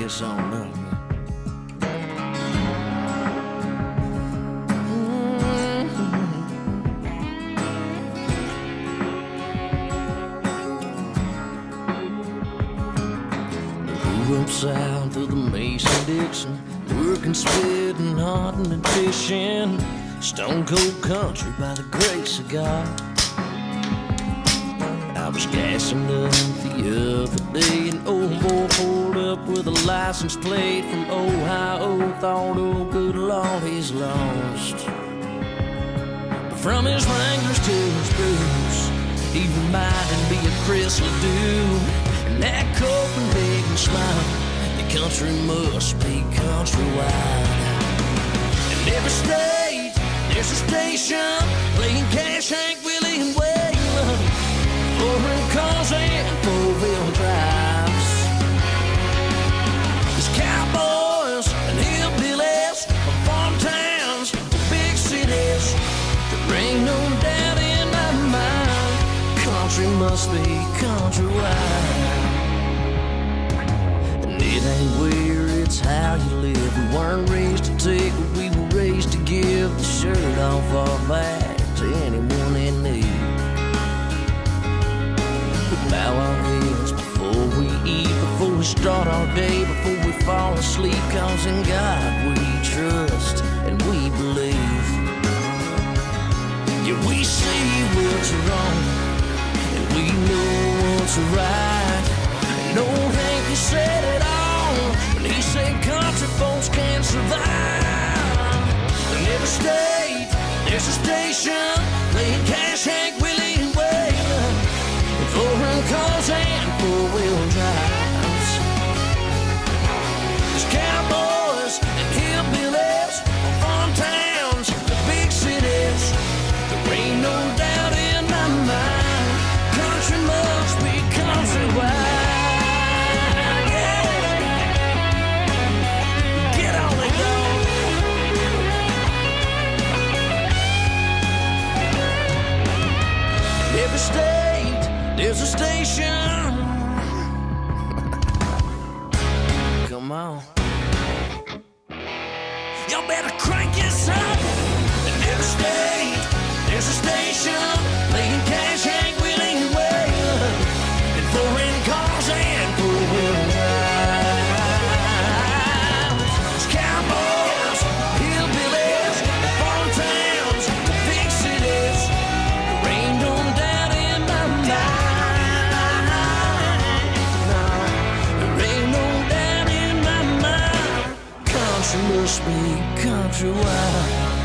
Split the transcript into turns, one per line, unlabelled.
guess on up. Grew up south of the Mason-Dixon, working, spitting, hunting, and fishing. Stone cold country by the grace of God. I was gassing up the other day, an old boy pulled up with a license plate from Ohio. Thought, oh good Lord, he's lost. But from his Wranglers to his boots, he reminded me of Chris Ledoux. And that Copenhagen smile, the country must be countrywide. In every state, there's a station playing Cash, Hank, Willie, and Waylon. Four-wheel cars and four-wheel drives. There's cowboys and hillbillies from farm towns to big cities. There ain't no doubt in my mind, country must be countrywide. And it ain't where, it's how you live. We weren't raised to take, but we were raised to give the shirt off our back to anyone in need. Bow our heads before we eat, before we start our day, before we fall asleep. Cause in God we trust and we believe. Yeah, we see what's wrong and we know what's right. And old Hank, he said it all when he said country folks can't survive. In every state, there's a station playing Cash, Hank, Willie, and Waylon. Four-wheel cars and four-wheel drives. There's cowboys and hillbillies from farm towns to big cities. There ain't no doubt in my mind, country must be countrywide. Yeah. Get on it, dog. Every state, there's a station. Come on. Y'all better crank this up. In every state, there's a station playing Cash, Hank, Willie, and Waylon. And foreign cars and four-wheel drives. There's cowboys, hillbillies, farm towns, big cities. There ain't no doubt in my mind. There ain't no doubt in my mind, country must be countrywide.